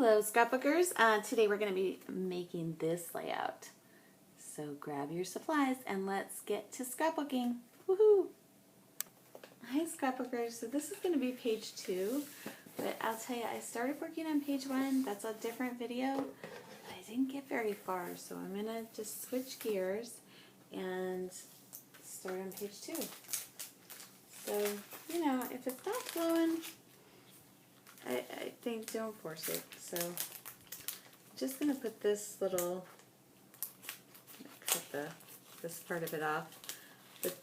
Hello scrapbookers, today we're going to be making this layout. So grab your supplies and let's get to scrapbooking. Woohoo! Hi scrapbookers, so this is going to be page 2, but I'll tell you I started working on page 1, that's a different video, but I didn't get very far, so I'm going to just switch gears and start on page 2. So, you know, if it's not flowing, I think don't force it. So I'm just going to put this little, cut this part of it off. But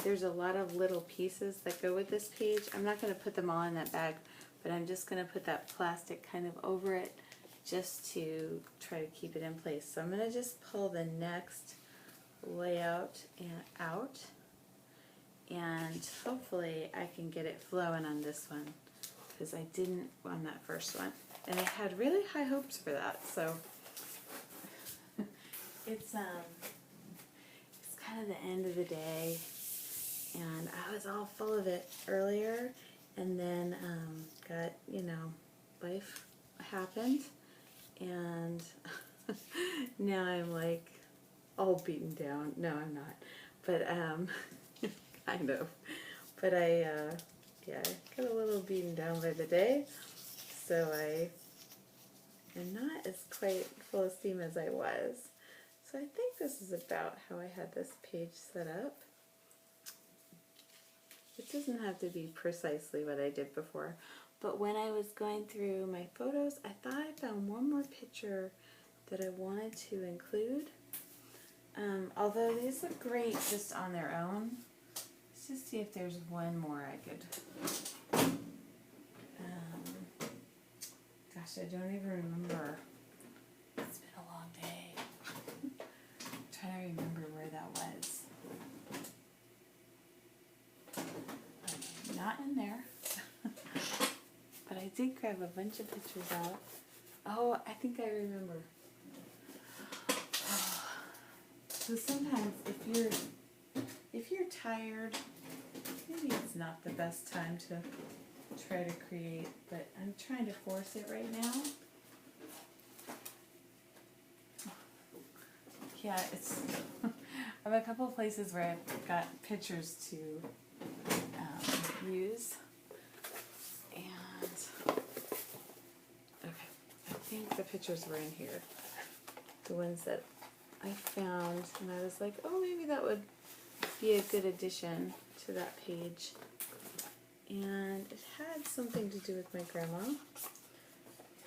there's a lot of little pieces that go with this page. I'm not going to put them all in that bag, but I'm just going to put that plastic kind of over it just to try to keep it in place. So I'm going to just pull the next layout out. And hopefully I can get it flowing on this one, because I didn't on that first one. And I had really high hopes for that, so it's kind of the end of the day, and I was all full of it earlier, and then got, you know, life happened, and now I'm like all beaten down. No, I'm not, but kind of. But I got a little beaten down by the day, so I am not as quite full of steam as I was. So I think this is about how I had this page set up. It doesn't have to be precisely what I did before, but when I was going through my photos, I thought I found one more picture that I wanted to include. Although these look great just on their own, let's just see if there's one more I could. Gosh, I don't even remember. It's been a long day. I'm trying to remember where that was. Okay, not in there. But I did grab a bunch of pictures out. Oh, I think I remember. So sometimes if you're tired, maybe it's not the best time to try to create, but I'm trying to force it right now. Yeah, it's I have a couple of places where I've got pictures to use, and okay, I think the pictures were in here, the ones that I found, and I was like, oh, maybe that would be a good addition to that page. And it had something to do with my grandma,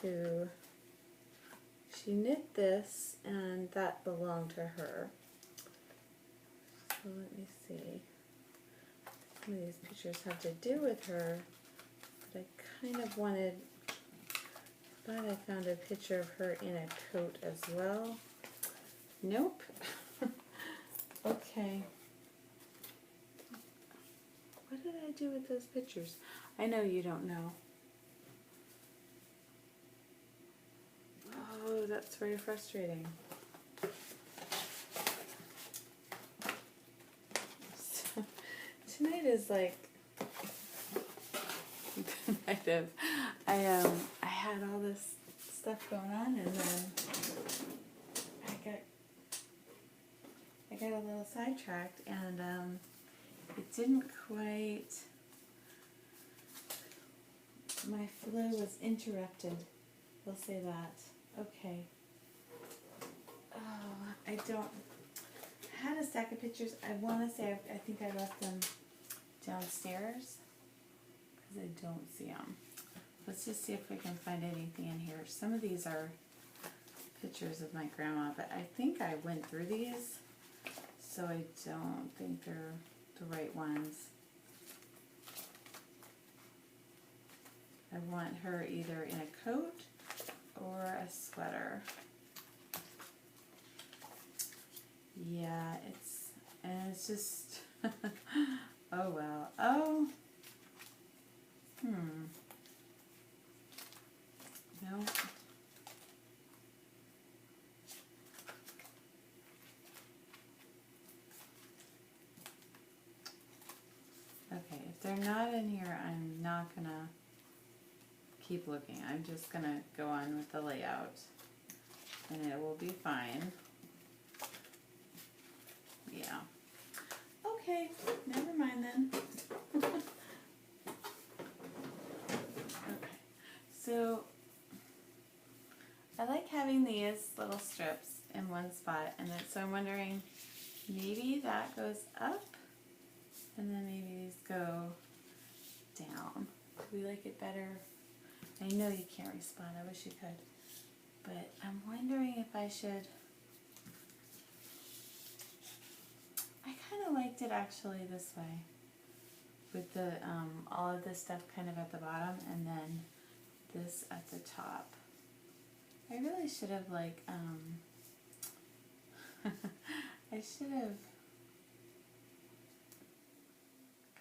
who, she knit this, and that belonged to her. So let me see. Some of these pictures have to do with her, but I kind of wanted, I thought I found a picture of her in a coat as well. Nope. Okay. What did I do with those pictures? I know you don't know. Oh, that's very frustrating. So, tonight is like the night of, I had all this stuff going on, and then I got a little sidetracked, and it didn't quite, my flow was interrupted, we'll say that. Okay. Oh, I had a stack of pictures. I want to say, I think I left them downstairs, because I don't see them. Let's just see if we can find anything in here. Some of these are pictures of my grandma, but I think I went through these, so I don't think they're the right ones. I want her either in a coat or a sweater. Yeah, it's just, oh well. Oh, no. Okay, if they're not in here, I'm not gonna keep looking. I'm just going to go on with the layout and it will be fine. Yeah. Okay, never mind then. Okay, so I like having these little strips in one spot, and then, so I'm wondering, maybe that goes up, and then maybe these go down. Do we like it better? I know you can't respond, I wish you could, but I'm wondering if I should. I kind of liked it actually this way, with the all of this stuff kind of at the bottom, and then this at the top. I really should have I should have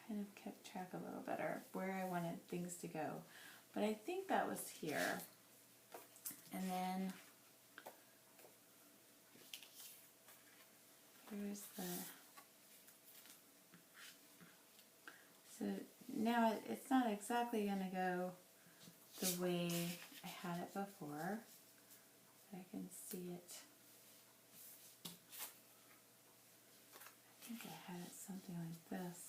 kind of kept track a little better where I wanted things to go. But I think that was here. And then here's the, so now it's not exactly going to go the way I had it before. I can see it. I think I had it something like this.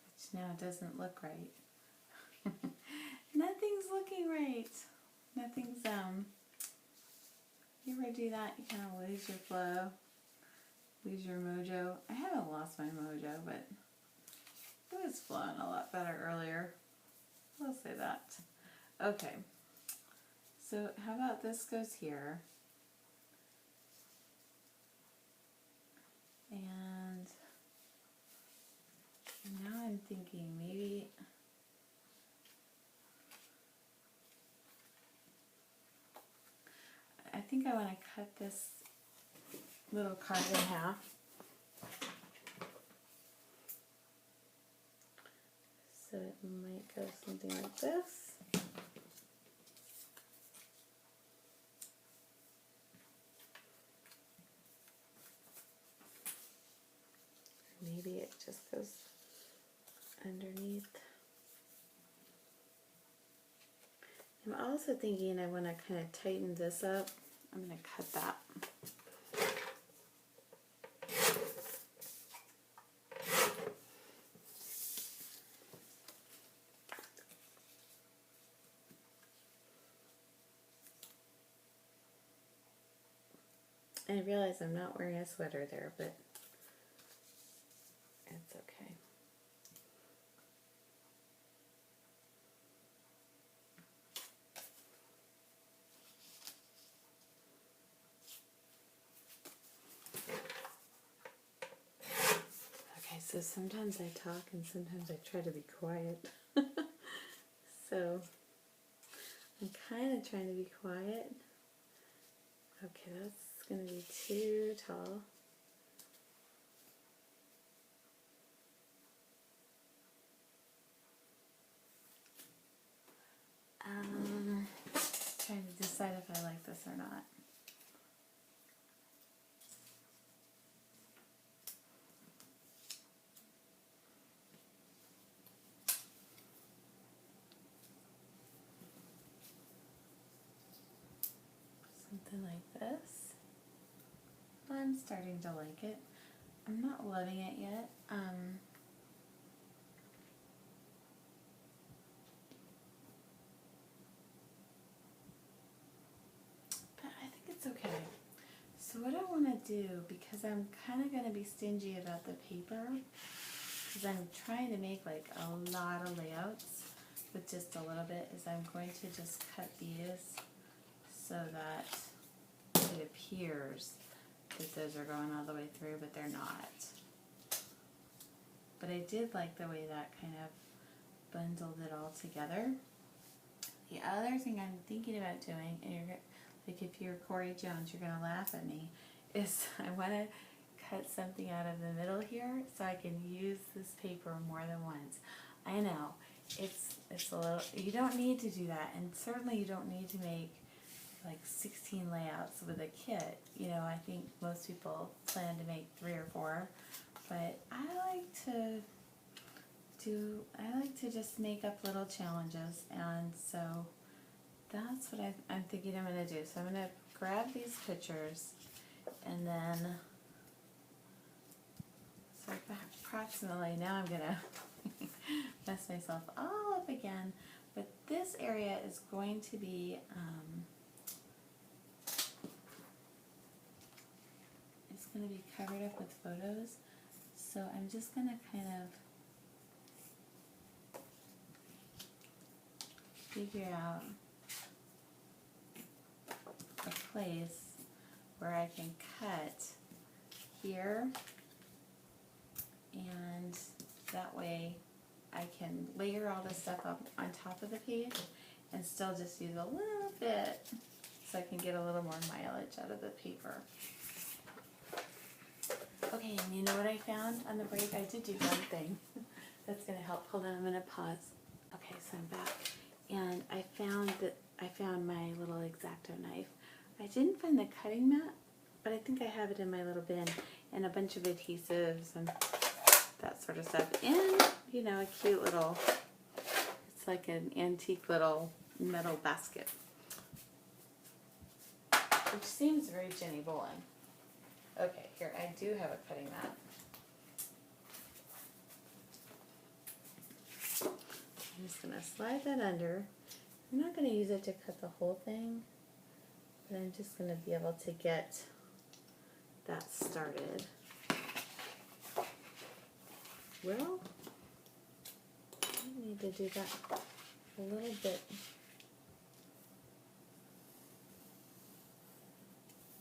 Which now doesn't look right. Nothing's looking right. Nothing's, you ever do that? You kind of lose your flow, lose your mojo. I haven't lost my mojo, but it was flowing a lot better earlier. I'll say that. Okay, so how about this goes here, and now I'm thinking maybe I think I want to cut this little card in half. So it might go something like this. Maybe it just goes underneath. I'm also thinking I want to kind of tighten this up. I'm going to cut that. I realize I'm not wearing a sweater there, but it's okay. Okay, so sometimes I talk and sometimes I try to be quiet. So I'm kind of trying to be quiet. Okay, that's going to be too tall. Trying to decide if I like this or not. Something like this. I'm starting to like it. I'm not loving it yet. But I think it's okay. So what I want to do, because I'm kind of going to be stingy about the paper, because I'm trying to make like a lot of layouts with just a little bit, is I'm going to just cut these so that it appears that those are going all the way through, but they're not. But I did like the way that kind of bundled it all together. The other thing I'm thinking about doing, and you're like, if you're Corey Jones, you're gonna laugh at me, is I want to cut something out of the middle here so I can use this paper more than once. I know it's a little. You don't need to do that, and certainly you don't need to make like 16 layouts with a kit. You know, I think most people plan to make 3 or 4, but I like to I like to just make up little challenges, and so that's what I'm thinking I'm going to do. So I'm going to grab these pictures, and then, so approximately, now I'm going to mess myself all up again, but this area is going to be, it's going to be covered up with photos, so I'm just going to kind of figure out a place where I can cut here, and that way I can layer all this stuff up on top of the page and still just use a little bit so I can get a little more mileage out of the paper. Okay, and you know what I found on the break? I did do one thing that's going to help. Hold on, I'm going to pause. Okay, so I'm back. And I found my little X-Acto knife. I didn't find the cutting mat, but I think I have it in my little bin, and a bunch of adhesives and that sort of stuff. And, you know, a cute little, it's like an antique little metal basket, which seems very Jenny Bolin. Okay, here, I do have a cutting mat. I'm just going to slide that under. I'm not going to use it to cut the whole thing, but I'm just going to be able to get that started. Well, I need to do that a little bit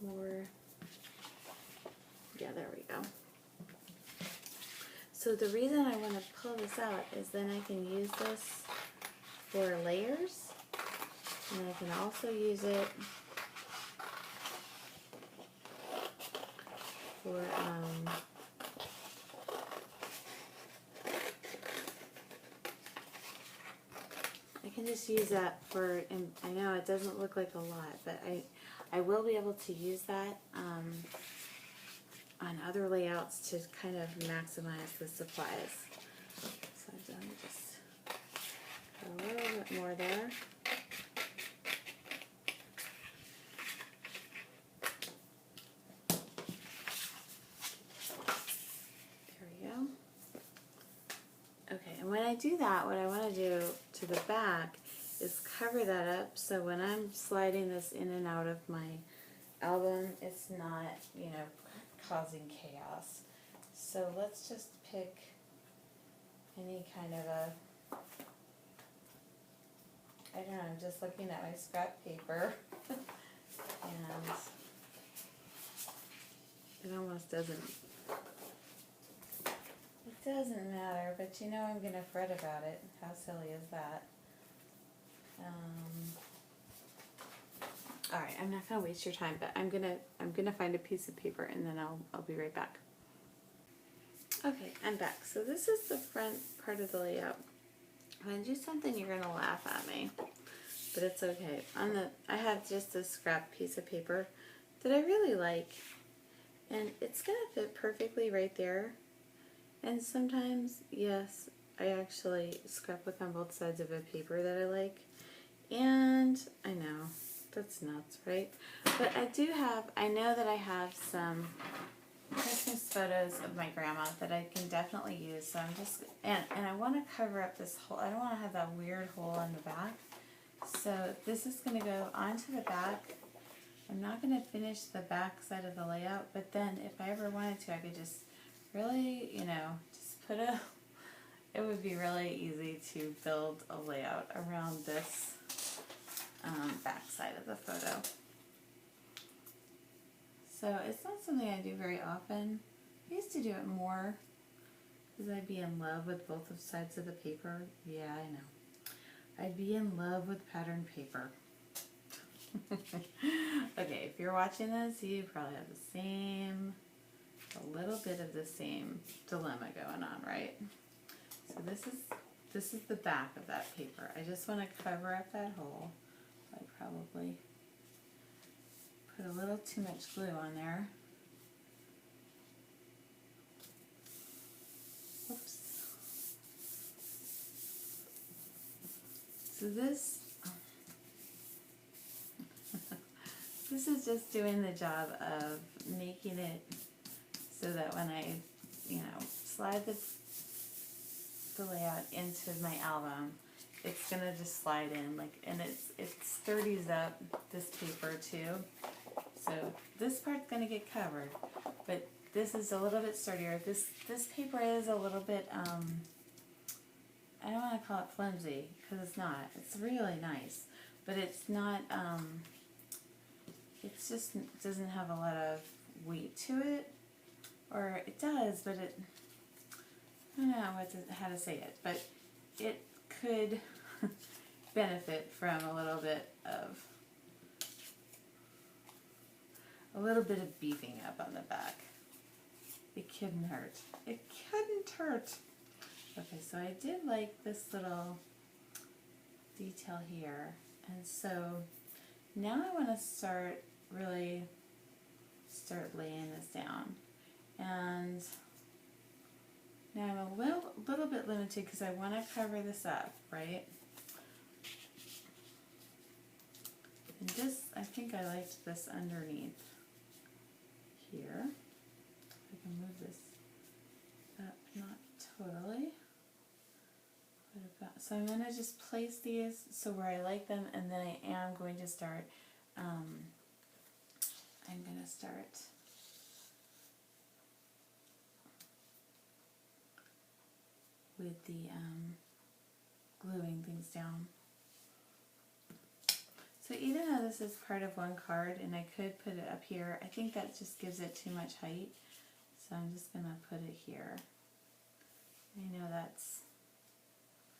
more. Yeah, there we go. So the reason I want to pull this out is then I can use this for layers, and I can also use it for I can just use that for, and I know it doesn't look like a lot, but I will be able to use that on other layouts to kind of maximize the supplies. So I've done just a little bit more there. There we go. Okay, and when I do that, what I want to do to the back is cover that up, so when I'm sliding this in and out of my album, it's not, you know, causing chaos. So let's just pick any kind of a, I don't know, I'm just looking at my scrap paper and it almost doesn't matter, but you know I'm gonna fret about it. How silly is that? All right, I'm not gonna waste your time, but I'm gonna find a piece of paper and then I'll be right back. Okay, I'm back. So this is the front part of the layout. I'm gonna do something you're gonna laugh at me, but it's okay. I have just this scrap piece of paper that I really like, and it's gonna fit perfectly right there. And sometimes, yes, I actually scrapbook on both sides of a paper that I like, and I know that's nuts, right? But I know that I have some Christmas photos of my grandma that I can definitely use. So I'm just, and I want to cover up this hole. I don't want to have that weird hole in the back. So this is going to go onto the back. I'm not going to finish the back side of the layout, but then if I ever wanted to, I could just really, you know, just put it would be really easy to build a layout around this back side of the photo. So it's not something I do very often. I used to do it more because I'd be in love with both of sides of the paper. Yeah, I know. I'd be in love with patterned paper. Okay, if you're watching this, you probably have a little bit of the same dilemma going on, right? So this is the back of that paper. I just want to cover up that hole. I probably put a little too much glue on there. Oops. So this this is just doing the job of making it so that when I, slide the layout into my album, it's gonna just slide in, and it sturdies up this paper too. So this part's gonna get covered, but this is a little bit sturdier. This paper is a little bit, I don't want to call it flimsy, because it's not. It's really nice, but it's not, it just doesn't have a lot of weight to it, or it does, but I don't know how to say it, but it could benefit from a little bit of beefing up on the back. It couldn't hurt. It couldn't hurt. Okay, so I did like this little detail here, and so now I want to start laying this down. And now I'm a little bit limited because I want to cover this up, right? And this, I think I liked this underneath here. I can move this up, not totally. So I'm going to just place these so where I like them, and then I am going to start, with the gluing things down. So even though this is part of one card, and I could put it up here, I think that just gives it too much height. So I'm just going to put it here. I know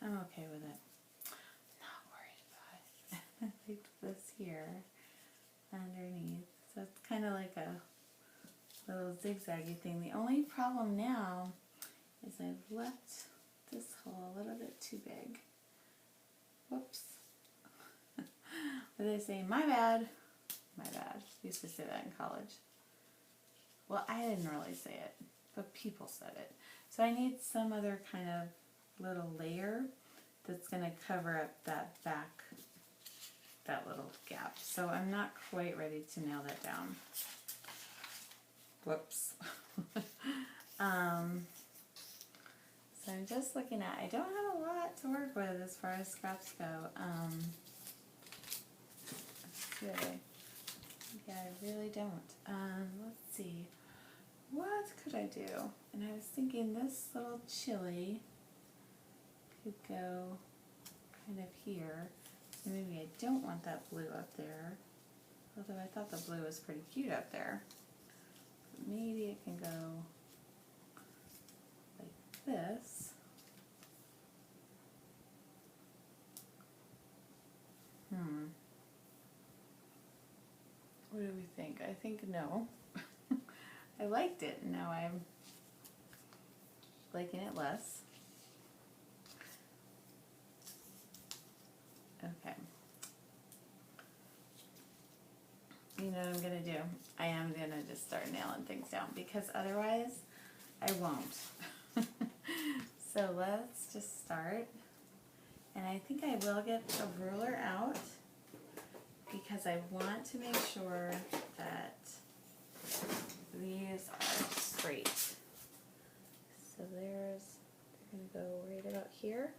I'm okay with it. Not worried about it. I like this here underneath. So it's kind of like a little zigzaggy thing. The only problem now is I've left this hole a little bit too big. Whoops. What did I say? My bad. My bad. Used to say that in college. Well, I didn't really say it, but people said it. So I need some other kind of little layer that's going to cover up that little gap. So I'm not quite ready to nail that down. Whoops. So I'm just looking at, I don't have a lot to work with as far as scraps go. Yeah, I really don't. Let's see. What could I do? And I was thinking this little chili could go kind of here. So maybe I don't want that blue up there. Although I thought the blue was pretty cute up there. But maybe it can go like this. What do we think? I think no. I liked it, and now I'm liking it less. Okay. You know what I'm going to do? I am going to just start nailing things down, because otherwise I won't. So let's just start. And I think I will get a ruler out, because I want to make sure that these are straight. So they're going to go right about here.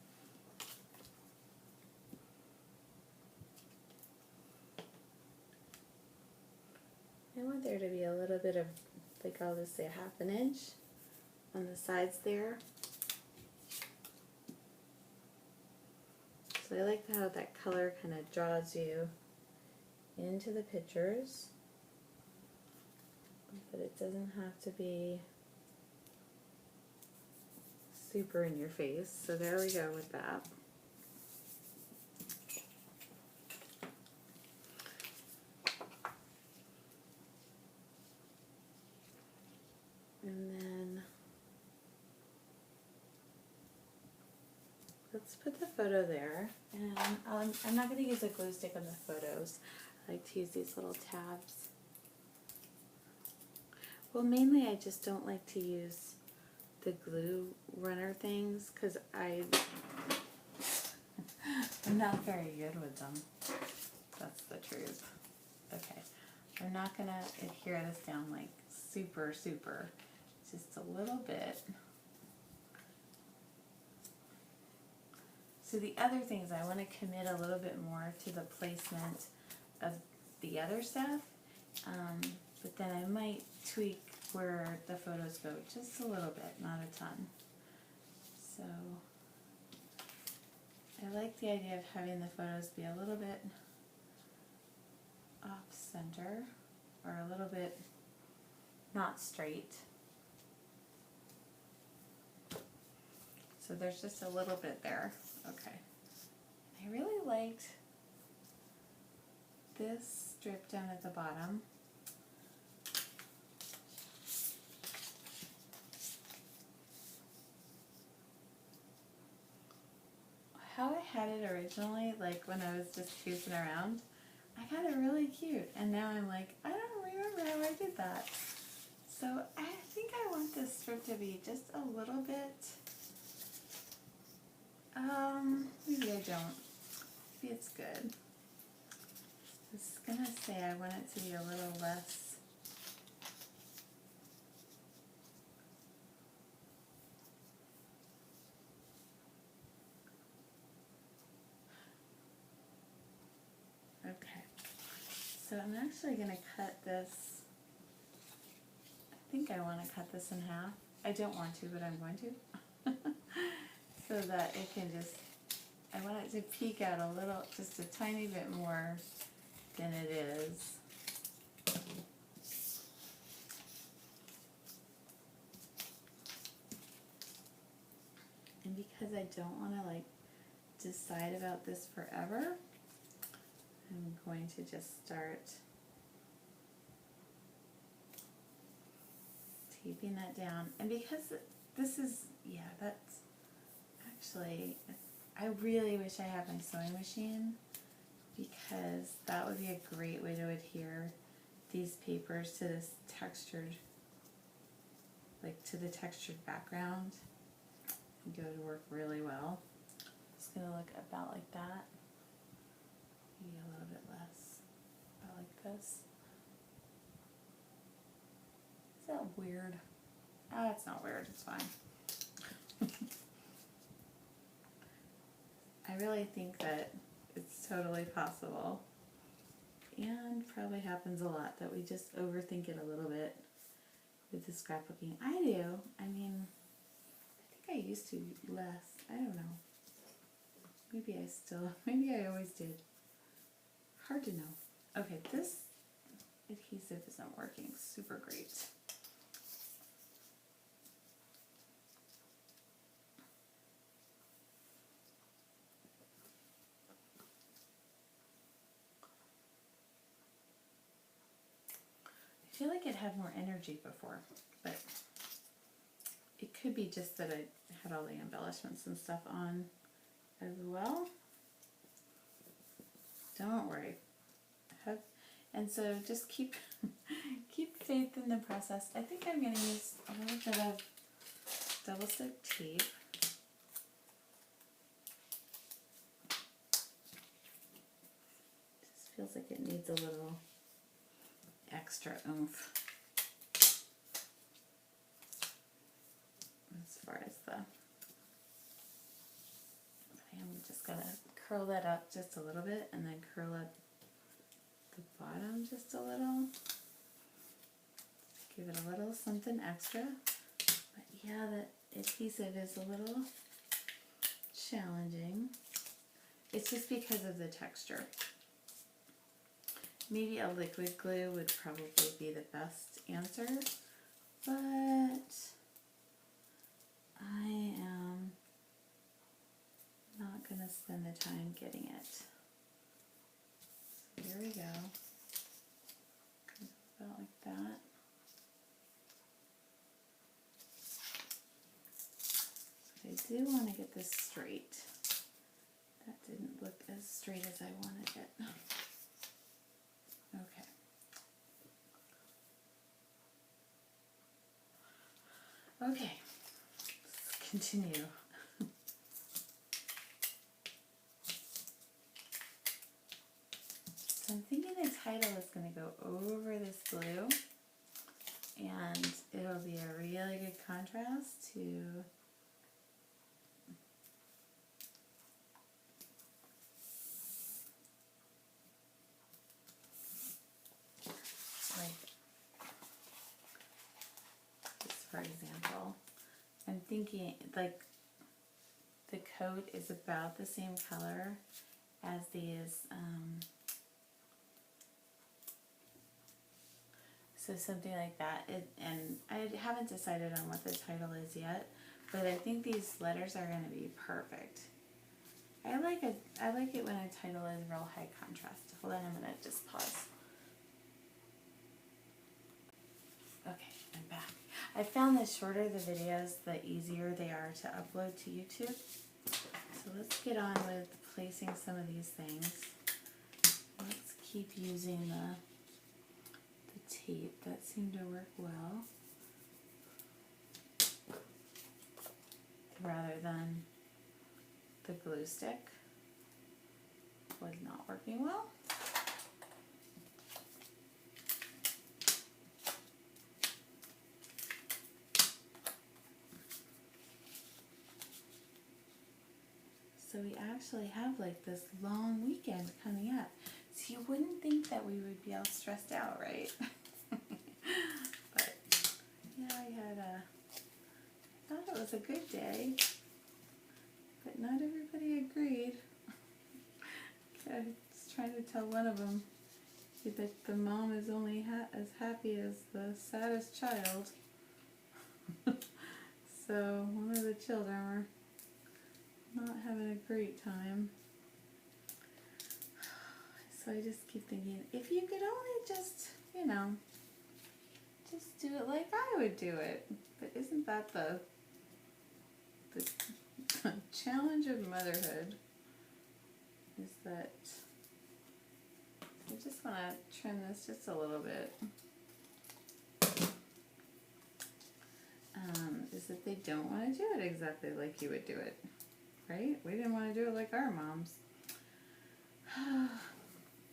I want there to be a little bit of, like, I'll just say 1/2 inch on the sides there. So I like how that color kind of draws you into the pictures, but it doesn't have to be super in your face. So there we go with that. And then let's put the photo there. And I'm not going to use a glue stick on the photos. I like to use these little tabs. Well, mainly I just don't like to use the glue runner things, because I'm not very good with them. That's the truth. Okay. We're not going to adhere this down like super, just a little bit. So the other things, I want to commit a little bit more to the placement of the other stuff, but then I might tweak where the photos go just a little bit, not a ton. So I like the idea of having the photos be a little bit off center, or a little bit not straight. So there's just a little bit there. Okay. I really liked this strip down at the bottom. How I had it originally, like when I was just goofing around, I got it really cute, and now I'm like, I don't remember how I did that. So I think I want this strip to be just a little bit, maybe I don't. Maybe it's good. I was gonna say I want it to be a little less. Okay. So I'm actually gonna cut this. I think I want to cut this in half. I don't want to, but I'm going to. So that it can just, I want it to peek out a little, just a tiny bit more than it is. And because I don't want to like decide about this forever, I'm going to just start taping that down. And because this is, yeah, that's actually, I really wish I had my sewing machine, because that would be a great way to adhere these papers to this textured, like to the textured background, and go to work really well. It's going to look about like that, maybe a little bit less, about like this. Is that weird? Ah, it's not weird, it's fine. I really think that it's totally possible, and probably happens a lot, that we just overthink it a little bit with the scrapbooking. I do. I mean, I think I used to less. I don't know. Maybe I always did. Hard to know. Okay, this adhesive isn't working super great. I feel like it had more energy before, but it could be just that I had all the embellishments and stuff on as well. Don't worry. And so just keep faith in the process. I think I'm going to use a little bit of double stick tape. Just feels like it needs a little extra oomph as far as the, I'm just going to curl that up just a little bit, and then curl up the bottom just a little. Give it a little something extra. But yeah, the adhesive is a little challenging. It's just because of the texture. Maybe a liquid glue would probably be the best answer, but I am not going to spend the time getting it. So here we go. About like that. So I do want to get this straight. That didn't look as straight as I wanted it. Okay. Okay, let's continue. go over this blue, and it'll be a really good contrast to like this, for example. I'm thinking like the coat is about the same color as these, so something like that. And I haven't decided on what the title is yet, but I think these letters are going to be perfect. I like it when a title is real high contrast. Hold on a minute, just pause. Okay, I'm back. I found the shorter the videos, the easier they are to upload to YouTube. So let's get on with placing some of these things. Let's keep using the tape. That seemed to work well, rather than the glue stick was not working well. So we actually have like this long weekend coming up. So you wouldn't think that we would be all stressed out, right? But yeah, I thought it was a good day, but not everybody agreed. I was trying to tell one of them that the mom is only as happy as the saddest child. So one of the children were not having a great time. So I just keep thinking, if you could only just, you know, just do it like I would do it. But isn't that the challenge of motherhood? Is that I just want to trim this just a little bit. Is that they don't want to do it exactly like you would do it, right? We didn't want to do it like our moms.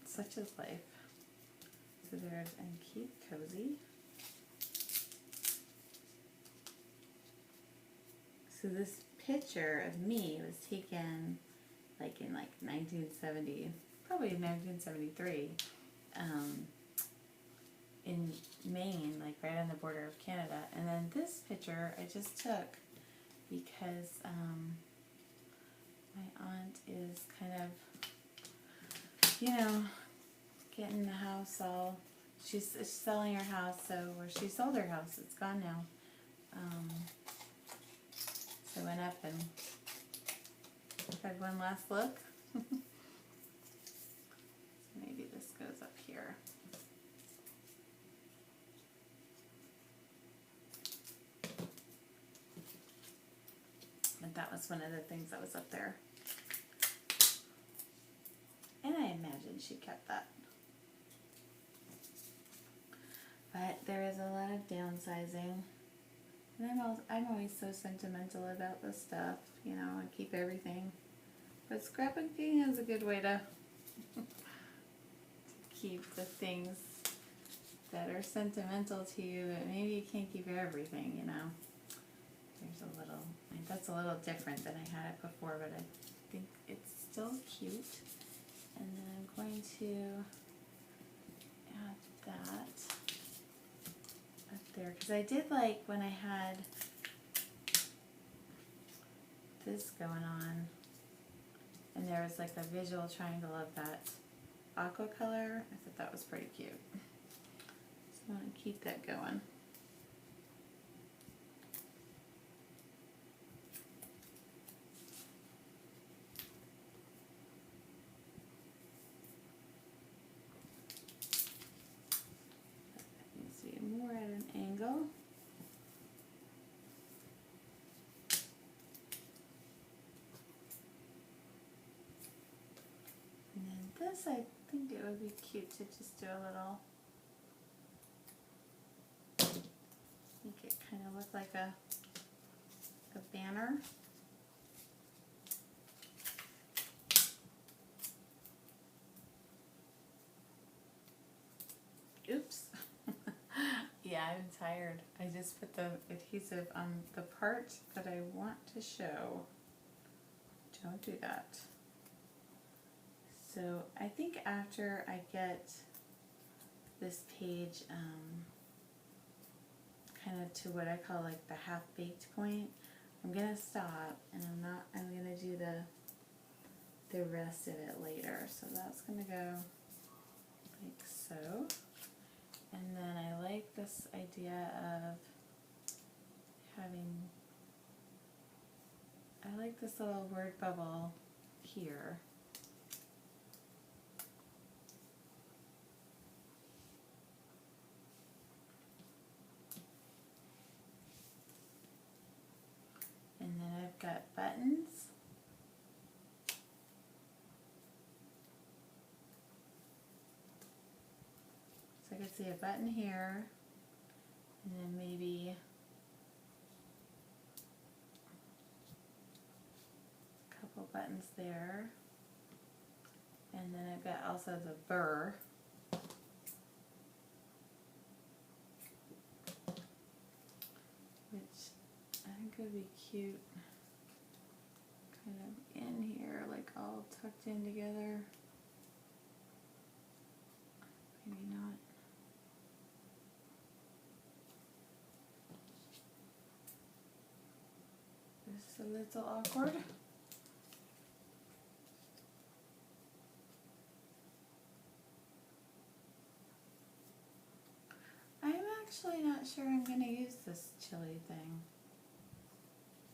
Such is life. So there's, and keep cozy. So this picture of me was taken like in 1970, probably 1973, in Maine, like right on the border of Canada. And then this picture I just took because my aunt is kind of, you know, getting the house all, she's selling her house, or she sold her house, it's gone now. So I went up and had one last look. So maybe this goes up here. But that was one of the things that was up there. And I imagine she kept that. But there is a lot of downsizing. And I'm always so sentimental about this stuff, you know, I keep everything. But scrapbooking is a good way to keep the things that are sentimental to you, but maybe you can't keep everything, you know. There's a little, that's a little different than I had it before, but I think it's still cute. And then I'm going to add that up there, because I did like when I had this going on, and there was like a visual triangle of that aqua color. I thought that was pretty cute. So I want to keep that going. More at an angle. And then this, I think it would be cute to just do a little, make it kind of look like a banner. I'm tired. I just put the adhesive on the part that I want to show. Don't do that. So I think after I get this page kind of to what I call like the half-baked point, I'm gonna stop and I'm gonna do the rest of it later. So that's gonna go like so. And then I like this idea of I like this little word bubble here. And then I've got buttons. So I could see a button here, and then maybe a couple buttons there. And then I've got also the burr. Which I think would be cute. Kind of in here, like all tucked in together. Maybe not. This is a little awkward. I'm actually not sure I'm going to use this chili thing.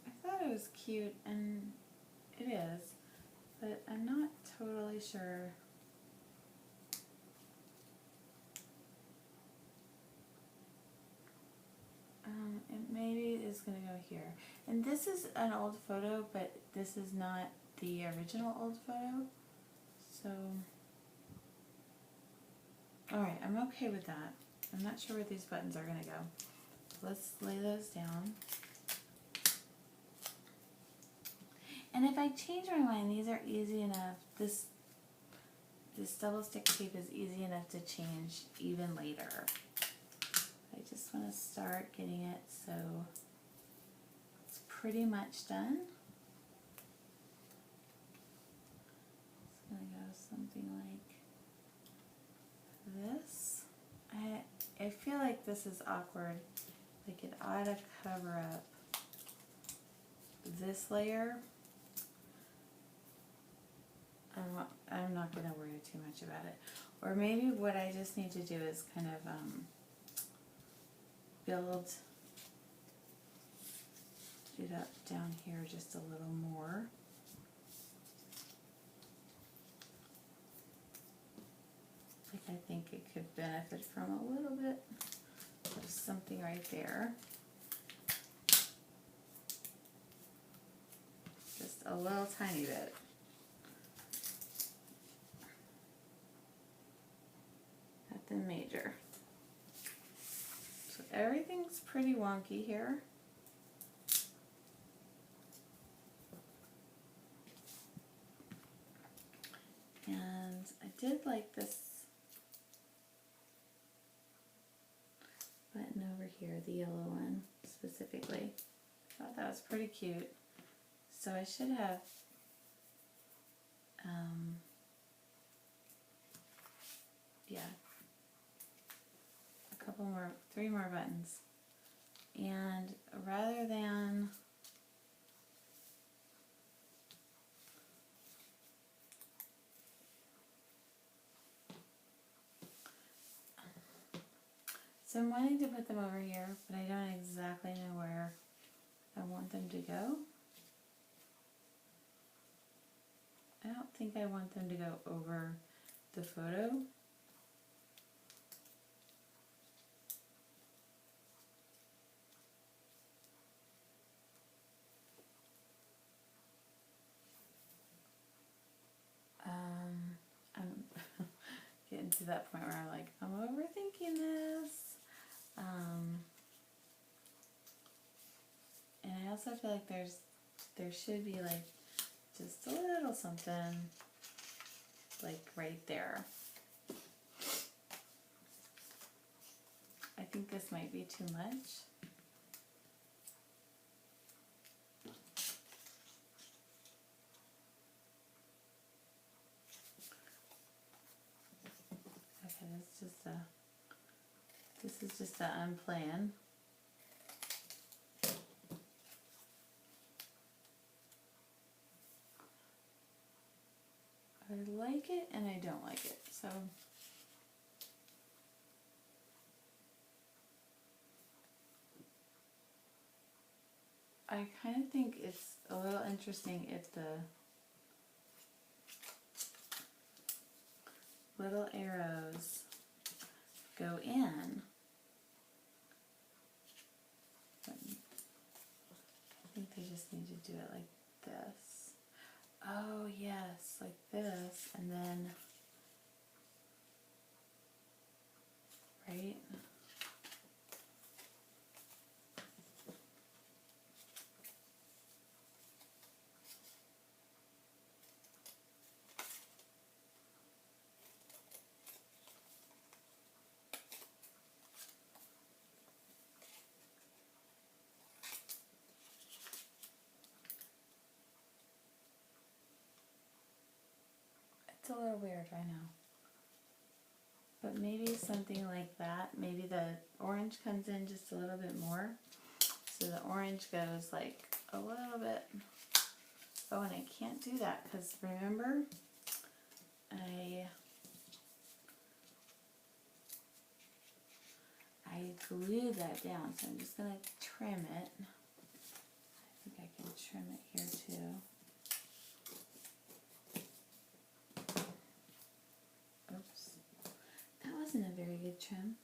I thought it was cute, and it is, but I'm not totally sure. It maybe is going to go here. And this is an old photo, but this is not the original old photo. So, alright, I'm okay with that. I'm not sure where these buttons are going to go. Let's lay those down. And if I change my mind, these are easy enough. This double stick tape is easy enough to change even later. I just want to start getting it so it's pretty much done. It's going to go something like this. I feel like this is awkward. Like it ought to cover up this layer. I'm not going to worry too much about it. Or maybe what I just need to do is kind of build it up down here just a little more. Like I think it could benefit from a little bit of something right there. Just a little tiny bit. Nothing major. So everything's pretty wonky here. And I did like this button over here, the yellow one specifically. I thought that was pretty cute. So I should have yeah, a couple more, 3 more buttons. And rather than so I'm wanting to put them over here, but I don't exactly know where I want them to go. I don't think I want them to go over the photo. I'm getting to that point where I'm like, I'm overthinking this. And I also feel like there should be like just a little something like right there. I think this might be too much. Okay, this is just a unplanned. I like it and I don't like it, so I kind of think it's a little interesting if the little arrows go in. But I think they just need to do it like this. Oh yes, like this, and then, right? It's a little weird, I know. But maybe something like that. Maybe the orange comes in just a little bit more. So the orange goes like a little bit. Oh, and I can't do that because remember, I glued that down. So I'm just going to trim it. I think I can trim it here too. Oops. That wasn't a very good trim.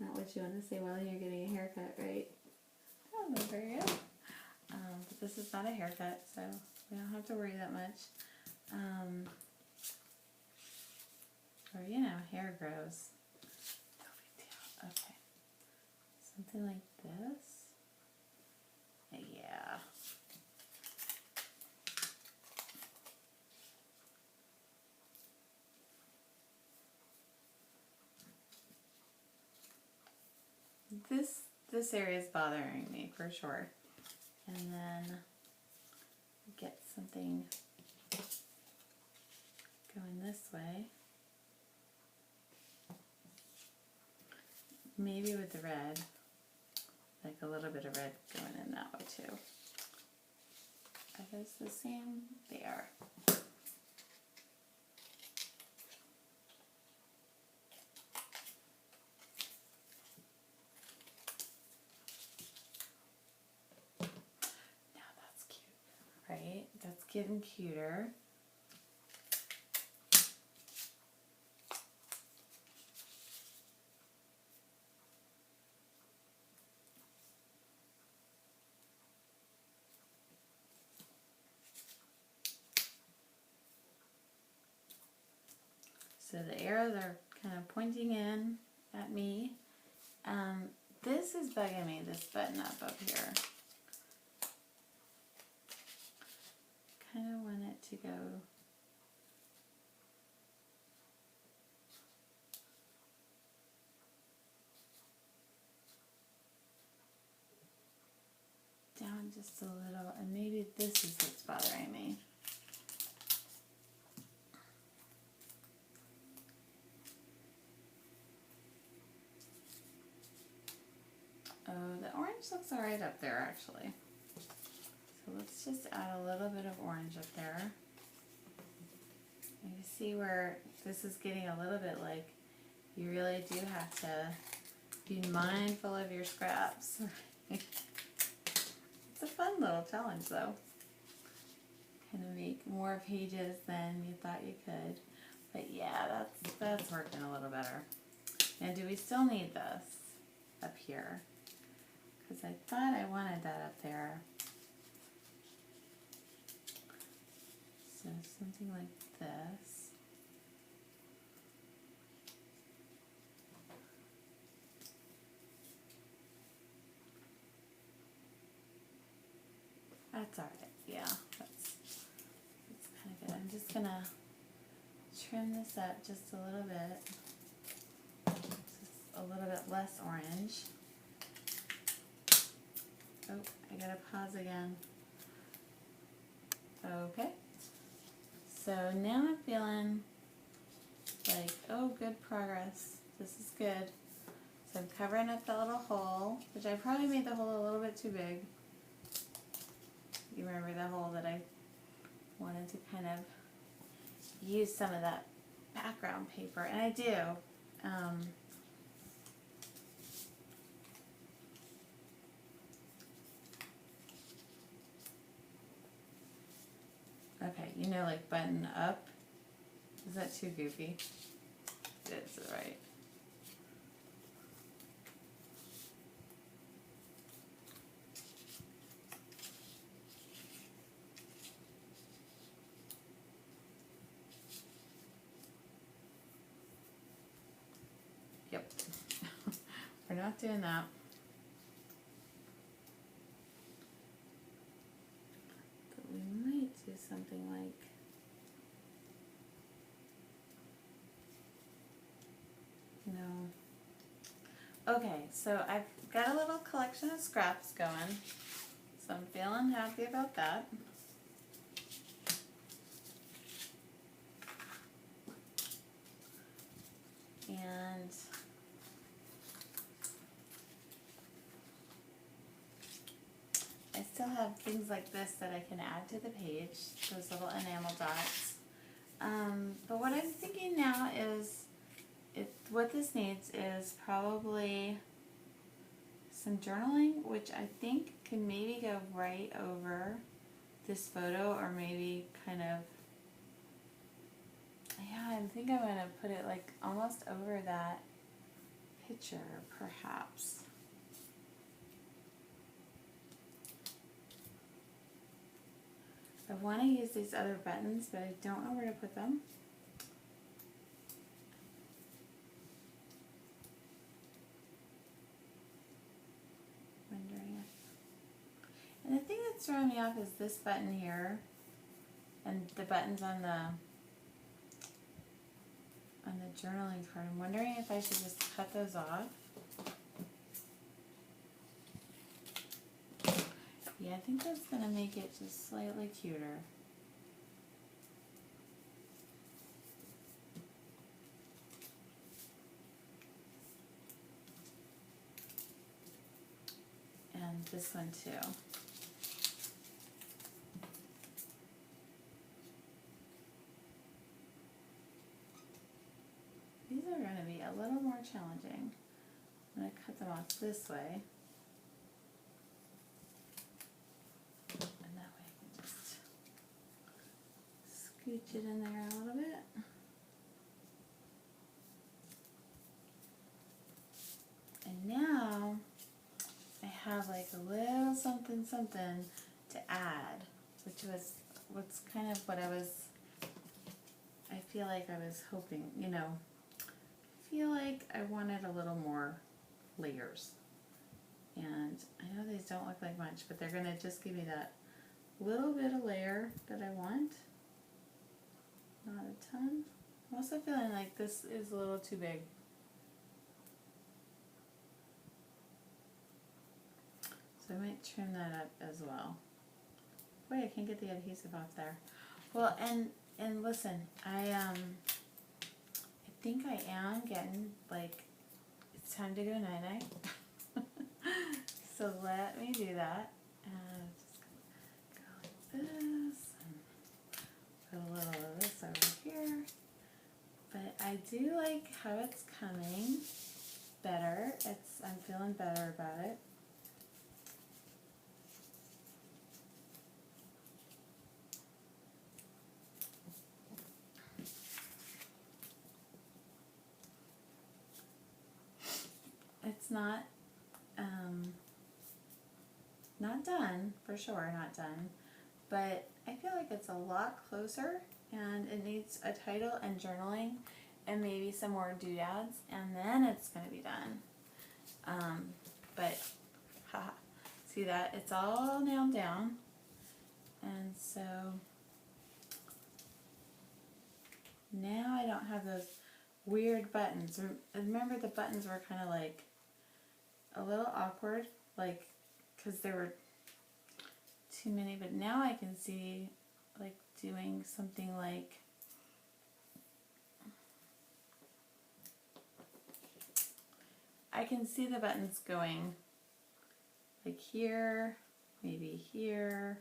Not what you want to say while you're getting a haircut, right? That wasn't very good. But this is not a haircut, so we don't have to worry that much. Or, you know, hair grows. No big deal. Okay. Something like this. Yeah. This area is bothering me for sure. And then get something going this way. Maybe with the red, like a little bit of red going in that way too. Are those the same? They are. Now that's cute, right? That's getting cuter. So the arrows are kind of pointing in at me. This is bugging me, this button up here. Kind of want it to go down just a little, and maybe this is what's bothering me. Oh, the orange looks alright up there actually. So let's just add a little bit of orange up there. And you see where this is getting a little bit like you really do have to be mindful of your scraps. It's a fun little challenge though. Kind of make more pages than you thought you could. But yeah, that's working a little better. Now do we still need this up here? Because I thought I wanted that up there. So something like this. That's alright, yeah, that's kind of good. I'm just gonna trim this up just a little bit. a little bit less orange. Oh, I gotta pause again. Okay. So now I'm feeling like, oh, good progress. This is good. So I'm covering up the little hole, which I probably made the hole a little bit too big. You remember the hole that I wanted to kind of use some of that background paper, and I do. Okay, you know, like button up. Is that too goofy? It is, right? Yep. We're not doing that. But we might do something like, no. Okay, so I've got a little collection of scraps going, so I'm feeling happy about that. And I still have things like this that I can add to the page, those little enamel dots. But what I'm thinking now is, what this needs is probably some journaling, which I think can maybe go right over this photo, or maybe kind of, yeah, I think I'm going to put it like almost over that picture, perhaps. I want to use these other buttons, but I don't know where to put them. Wondering if... And the thing that's throwing me off is this button here, and the buttons on the journaling card. I'm wondering if I should just cut those off. Yeah, I think that's going to make it just slightly cuter. And this one too. These are going to be a little more challenging. I'm going to cut them off this way. And that way I can just scooch it in there a little bit. And now I have like a little something something to add, which was what's kind of what I feel like I was hoping, you know, I feel like I wanted a little more layers. And I know these don't look like much, but they're going to just give me that little bit of layer that I want. Not a ton. I'm also feeling like this is a little too big. So I might trim that up as well. Boy, I can't get the adhesive off there. Well, and listen, I think I am getting, like, it's time to go night-night. So let me do that. And just go like this, and put a little of this over here. But I do like how it's coming better. I'm feeling better about it. It's not done, for sure, not done, but I feel like it's a lot closer, and it needs a title and journaling and maybe some more doodads, and then it's going to be done. But haha, see that? It's all nailed down, and so now I don't have those weird buttons. Remember the buttons were kind of like a little awkward, like, because there were too many, but now I can see like doing something like I can see the buttons going like here, maybe here,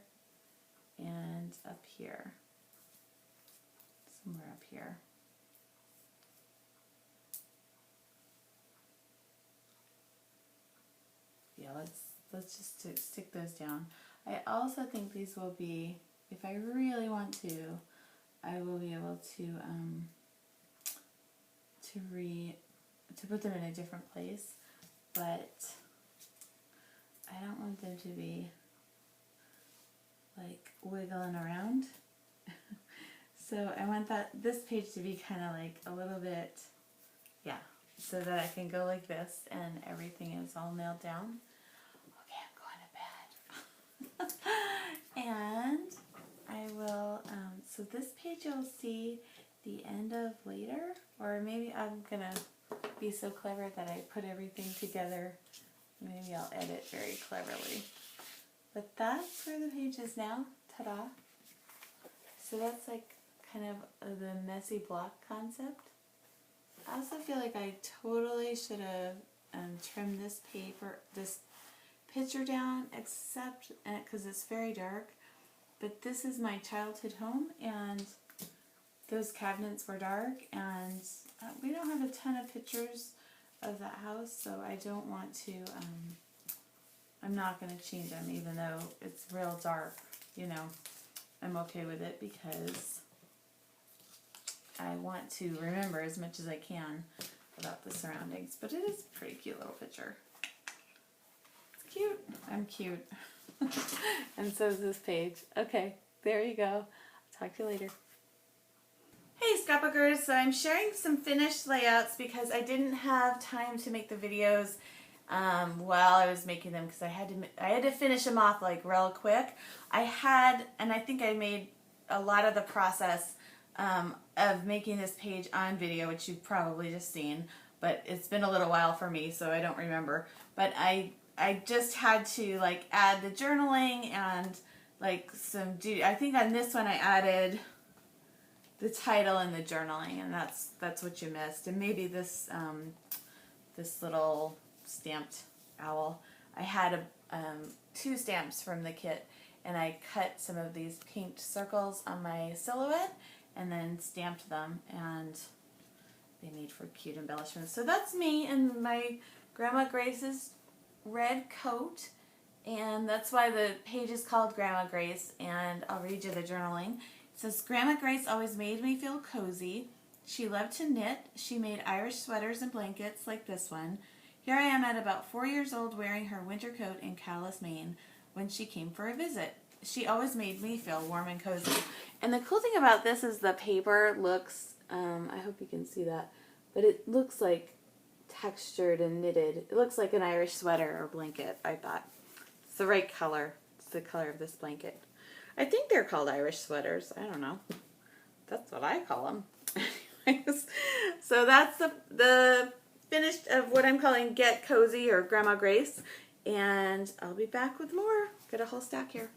and up here, somewhere up here. Yeah, let's just stick those down. I also think these will be, if I really want to, I will be able to put them in a different place, but I don't want them to be like wiggling around. So I want this page to be kind of like a little bit, yeah, so that I can go like this and everything is all nailed down. Okay, I'm going to bed. And I will, so this page you'll see the end of later, or maybe I'm going to be so clever that I put everything together. Maybe I'll edit very cleverly. But that's where the page is now. Ta-da. So that's like kind of the messy block concept. I also feel like I totally should have trimmed this picture down, except because it's very dark. But this is my childhood home, and those cabinets were dark, and we don't have a ton of pictures of that house, so I don't want to, I'm not going to change them, even though it's real dark, you know. I'm okay with it because I want to remember as much as I can about the surroundings, but it is a pretty cute little picture. It's cute. I'm cute. And so is this page. Okay, there you go. Talk to you later. Hey scrapbookers, so I'm sharing some finished layouts because I didn't have time to make the videos while I was making them, because I had to finish them off like real quick. And I think I made a lot of the process of making this page on video, which you've probably just seen, but it's been a little while for me, so I don't remember. But I just had to like add the journaling and like I think on this one I added the title and the journaling, and that's what you missed. And maybe this this little stamped owl. I had two stamps from the kit, and I cut some of these paint circles on my silhouette and then stamped them, and they made for cute embellishments. So that's me in my Grandma Grace's red coat, and that's why the page is called Grandma Grace, and I'll read you the journaling. It says, Grandma Grace always made me feel cozy. She loved to knit. She made Irish sweaters and blankets like this one. Here I am at about 4 years old wearing her winter coat in Calais, Maine when she came for a visit. She always made me feel warm and cozy. And the cool thing about this is the paper looks, I hope you can see that, but it looks like textured and knitted. It looks like an Irish sweater or blanket, I thought. It's the right color. It's the color of this blanket. I think they're called Irish sweaters. I don't know. That's what I call them. Anyways, so that's the finished of what I'm calling Get Cozy or Grandma Grace. And I'll be back with more. Got a whole stack here.